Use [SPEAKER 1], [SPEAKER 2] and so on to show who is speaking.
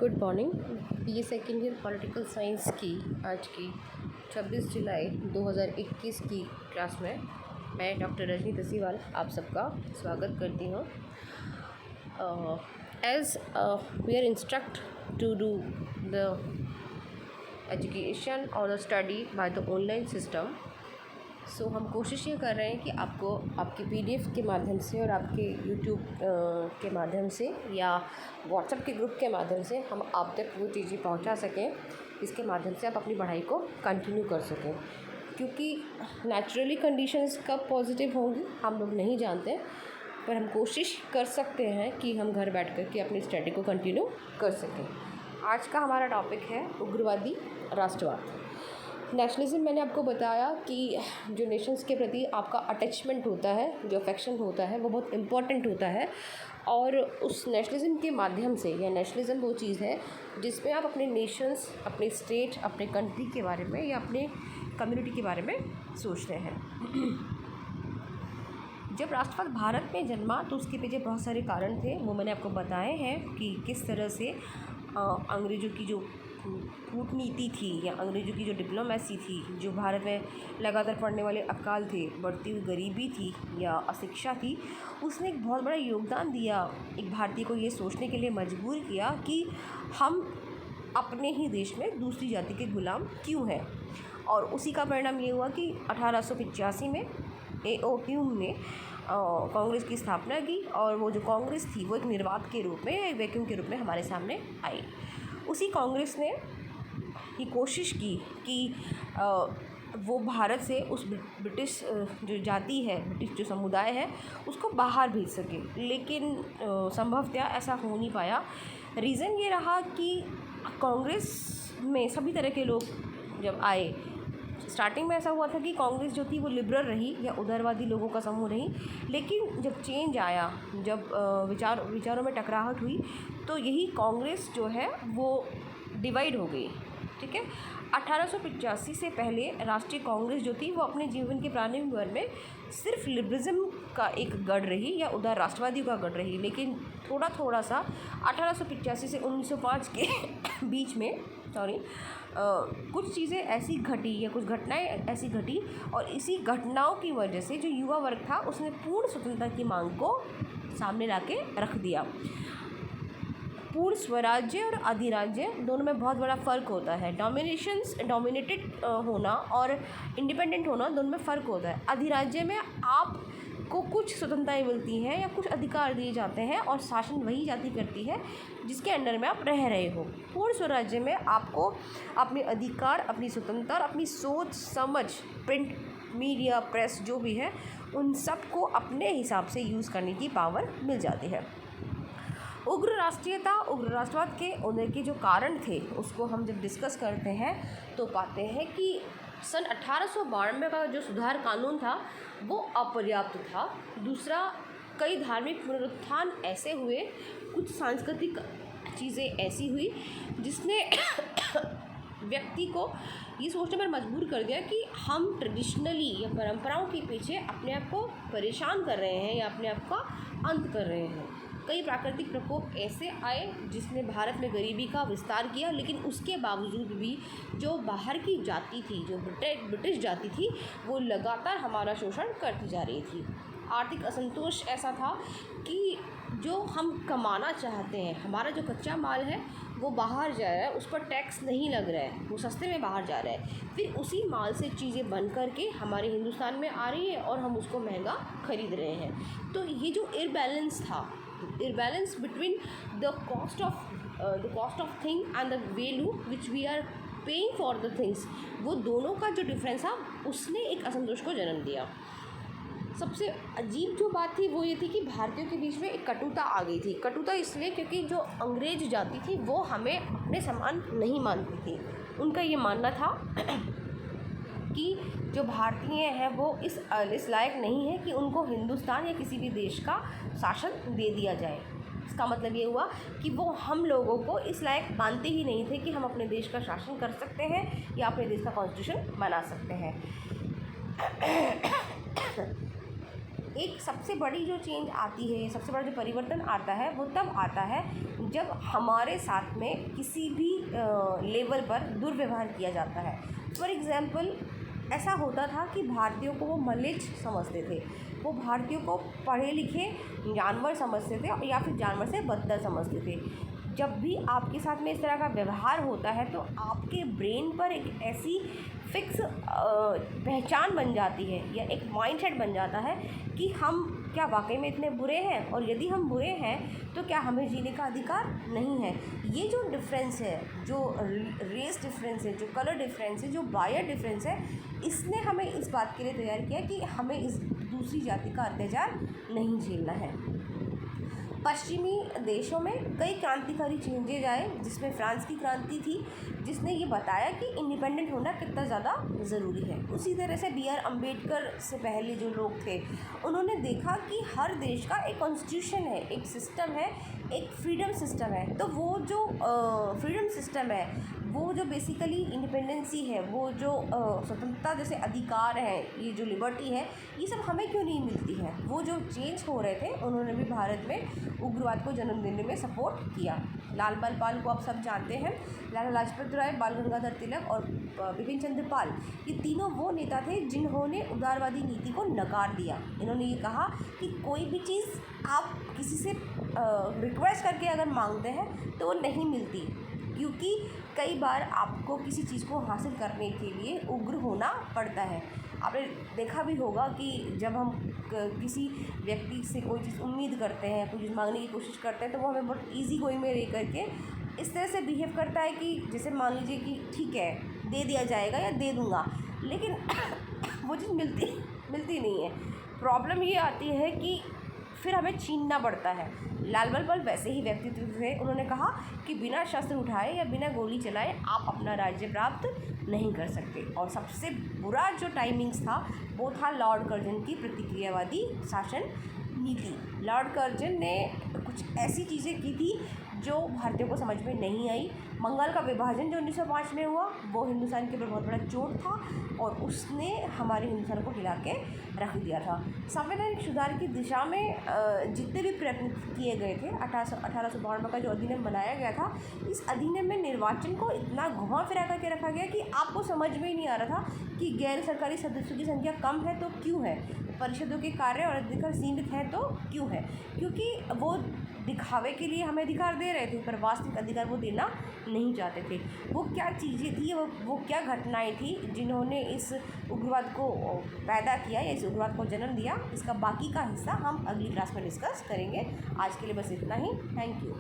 [SPEAKER 1] Good morning. BA second year political science की आज की 26 जुलाई 2021 की क्लास में मैं डॉक्टर रजनी तसीवाल आप सबका स्वागत करती हूँ। As we are instruct to do the education और the study by the online system, so हम कोशिश ये कर रहे हैं कि आपको आपके पीडीएफ के माध्यम से और आपके यूट्यूब के माध्यम से या व्हाट्सएप के ग्रुप के माध्यम से हम आप तक वो चीज़ें पहुंचा सकें, इसके माध्यम से आप अपनी पढ़ाई को कंटिन्यू कर सकें। क्योंकि नेचुरली कंडीशंस कब पॉजिटिव होंगी हम लोग नहीं जानते, पर हम कोशिश कर सकते हैं कि हम घर बैठ कर के अपनी स्टडी को कंटिन्यू कर सकें। आज का हमारा टॉपिक है उग्रवादी राष्ट्रवाद। नेशनलिज्म। मैंने आपको बताया कि जो नेशंस के प्रति आपका अटैचमेंट होता है, जो अफेक्शन होता है, वो बहुत इम्पॉर्टेंट होता है। और उस नेशनलिज्म के माध्यम से, या नेशनलिज्म वो चीज़ है जिसमें आप अपने नेशंस, अपने स्टेट, अपने कंट्री के बारे में या अपने कम्युनिटी के बारे में सोचते हैं। जब राष्ट्रवाद भारत में जन्मा तो उसके पीछे बहुत सारे कारण थे, वो मैंने आपको बताए हैं कि किस तरह से अंग्रेज़ों की जो कूटनीति थी या अंग्रेज़ों की जो डिप्लोमेसी थी, जो भारत में लगातार पड़ने वाले अकाल थे, बढ़ती हुई गरीबी थी या अशिक्षा थी, उसने एक बहुत बड़ा योगदान दिया। एक भारतीय को ये सोचने के लिए मजबूर किया कि हम अपने ही देश में दूसरी जाति के गुलाम क्यों हैं। और उसी का परिणाम ये हुआ कि 1885 में A.O. ह्यूम ने कांग्रेस की स्थापना की, और वो जो कांग्रेस थी वो एक निर्वात के रूप में, एक वैक्यूम के रूप में हमारे सामने आई। उसी कांग्रेस ने ये कोशिश की कि वो भारत से उस ब्रिटिश जो जाति है, ब्रिटिश जो समुदाय है, उसको बाहर भेज सके, लेकिन संभवतः ऐसा हो नहीं पाया। रीज़न ये रहा कि कांग्रेस में सभी तरह के लोग जब आए, स्टार्टिंग में ऐसा हुआ था कि कांग्रेस जो थी वो लिबरल रही या उदारवादी लोगों का समूह रही, लेकिन जब चेंज आया, जब विचारों में टकराहट हुई, तो यही कांग्रेस जो है वो डिवाइड हो गई। ठीक है। 1885 से पहले राष्ट्रीय कांग्रेस जो थी वो अपने जीवन के प्रारंभिक वर्ष में सिर्फ लिबरलिज्म का एक गढ़ रही या उदार राष्ट्रवादी का गढ़ रही, लेकिन थोड़ा थोड़ा सा 1885 से 1905 के बीच में कुछ चीज़ें ऐसी घटी या कुछ घटनाएं ऐसी घटी, और इसी घटनाओं की वजह से जो युवा वर्ग था उसने पूर्ण स्वतंत्रता की मांग को सामने ला के रख दिया। पूर्ण स्वराज्य और अधिराज्य दोनों में बहुत बड़ा फ़र्क होता है। डोमिनेटेड होना और इंडिपेंडेंट होना, दोनों में फ़र्क होता है। अधिराज्य में आपको कुछ स्वतंत्रताएं मिलती हैं या कुछ अधिकार दिए जाते हैं, और शासन वही जाति करती है जिसके अंडर में आप रह रहे हो। पूर्ण स्वराज्य में आपको अपने अधिकार, अपनी स्वतंत्रता और अपनी सोच समझ, प्रिंट मीडिया, प्रेस जो भी है, उन सब को अपने हिसाब से यूज़ करने की पावर मिल जाती है। उग्र राष्ट्रीयता, उग्र राष्ट्रवाद के होने के जो कारण थे उसको हम जब डिस्कस करते हैं तो पाते हैं कि सन 1892 का जो सुधार कानून था वो अपर्याप्त था। दूसरा, कई धार्मिक पुनरुत्थान ऐसे हुए, कुछ सांस्कृतिक चीज़ें ऐसी हुई जिसने व्यक्ति को ये सोचने पर मजबूर कर दिया कि हम ट्रेडिशनली या परंपराओं के पीछे अपने आप को परेशान कर रहे हैं या अपने आप का अंत कर रहे हैं। कई प्राकृतिक प्रकोप ऐसे आए जिसने भारत में गरीबी का विस्तार किया, लेकिन उसके बावजूद भी जो बाहर की जाति थी, जो ब्रिटिश जाति थी, वो लगातार हमारा शोषण करती जा रही थी। आर्थिक असंतोष ऐसा था कि जो हम कमाना चाहते हैं, हमारा जो कच्चा माल है वो बाहर जा रहा है, उस पर टैक्स नहीं लग रहा है, वो सस्ते में बाहर जा रहा है, फिर उसी माल से चीज़ें बन कर के हमारे हिंदुस्तान में आ रही है और हम उसको महंगा खरीद रहे हैं। तो ये जो इम्बैलेंस था, imbalance between the cost of thing and the value which we are paying for the things, वो दोनों का जो डिफरेंस था उसने एक असंतोष को जन्म दिया। सबसे अजीब जो बात थी वो ये थी कि भारतीयों के बीच में एक कटुता आ गई थी। कटुता इसलिए क्योंकि जो अंग्रेज जाति थी वो हमें अपने समान नहीं मानती थी। उनका ये मानना था कि जो भारतीय हैं वो इस लायक नहीं है कि उनको हिंदुस्तान या किसी भी देश का शासन दे दिया जाए। इसका मतलब ये हुआ कि वो हम लोगों को इस लायक मानते ही नहीं थे कि हम अपने देश का शासन कर सकते हैं या अपने देश का कॉन्स्टिट्यूशन बना सकते हैं। एक सबसे बड़ी जो चेंज आती है, सबसे बड़ा जो परिवर्तन आता है वो तब आता है जब हमारे साथ में किसी भी लेवल पर दुर्व्यवहार किया जाता है। फॉर एग्ज़ाम्पल, ऐसा होता था कि भारतीयों को वो मलेच्छ समझते थे, वो भारतीयों को पढ़े लिखे जानवर समझते थे या फिर जानवर से बदतर समझते थे। जब भी आपके साथ में इस तरह का व्यवहार होता है तो आपके ब्रेन पर एक ऐसी फिक्स पहचान बन जाती है या एक माइंडसेट बन जाता है कि हम क्या वाकई में इतने बुरे हैं, और यदि हम बुरे हैं तो क्या हमें जीने का अधिकार नहीं है। ये जो डिफरेंस है, जो रेस डिफरेंस है, जो कलर डिफरेंस है, जो बायर डिफरेंस है, इसने हमें इस बात के लिए तैयार किया कि हमें इस दूसरी जाति का अत्याचार नहीं झेलना है। पश्चिमी देशों में कई क्रांतिकारी चेंजेज आए, जिसमें फ्रांस की क्रांति थी जिसने ये बताया कि इंडिपेंडेंट होना कितना ज़्यादा ज़रूरी है। उसी तरह से B.R. अम्बेडकर से पहले जो लोग थे उन्होंने देखा कि हर देश का एक कॉन्स्टिट्यूशन है, एक सिस्टम है, एक फ्रीडम सिस्टम है। तो वो जो फ्रीडम सिस्टम है, वो जो बेसिकली इंडिपेंडेंसी है, वो जो स्वतंत्रता जैसे अधिकार हैं, ये जो लिबर्टी है, ये सब हमें क्यों नहीं मिलती है। वो जो चेंज हो रहे थे उन्होंने भी भारत में उग्रवाद को जन्म देने में सपोर्ट किया। लाल बाल पाल को आप सब जानते हैं, लाला लाजपत राय, बाल गंगाधर तिलक और बिपिन चंद्र पाल, ये तीनों वो नेता थे जिन्होंने उदारवादी नीति को नकार दिया। इन्होंने ये कहा कि कोई भी चीज़ आप किसी से रिक्वेस्ट करके अगर मांगते हैं तो वो नहीं मिलती, क्योंकि कई बार आपको किसी चीज़ को हासिल करने के लिए उग्र होना पड़ता है। आपने देखा भी होगा कि जब हम किसी व्यक्ति से कोई चीज़ उम्मीद करते हैं, कोई चीज़ मांगने की कोशिश करते हैं, तो वो हमें बहुत ईजी गोइंग में रह करके इस तरह से बिहेव करता है कि जैसे मान लीजिए कि ठीक है दे दिया जाएगा या दे दूँगा, लेकिन वो चीज़ मिलती नहीं है। प्रॉब्लम ये आती है कि फिर हमें छीनना पड़ता है। लाल बाल पाल वैसे ही व्यक्तित्व थे। उन्होंने कहा कि बिना शस्त्र उठाए या बिना गोली चलाए आप अपना राज्य प्राप्त नहीं कर सकते। और सबसे बुरा जो टाइमिंग्स था वो था लॉर्ड कर्जन की प्रतिक्रियावादी शासन नीति। लॉर्ड कर्जन ने कुछ ऐसी चीज़ें की थी जो भारतीयों को समझ में नहीं आई। बंगाल का विभाजन जो 1905 में हुआ वो हिंदुस्तान के ऊपर बहुत बड़ा चोट था और उसने हमारे हिंदुस्तान को हिला के रख दिया था। संवैधानिक सुधार की दिशा में जितने भी प्रयत्न किए गए थे, 1852 का जो अधिनियम बनाया गया था, इस अधिनियम में निर्वाचन को इतना घुमा फिरा करके रखा गया कि आपको समझ में ही नहीं आ रहा था कि गैर सरकारी सदस्यों की संख्या कम है तो क्यों है, परिषदों के कार्य और अधिकार सीमित हैं तो क्यों है। क्योंकि वो दिखावे के लिए हमें अधिकार दे रहे थे पर वास्तविक अधिकार वो देना नहीं चाहते थे। वो क्या चीज़ें थी, वो क्या घटनाएं थी जिन्होंने इस उग्रवाद को पैदा किया या इस उग्रवाद को जन्म दिया, इसका बाकी का हिस्सा हम अगली क्लास में डिस्कस करेंगे। आज के लिए बस इतना ही। Thank you.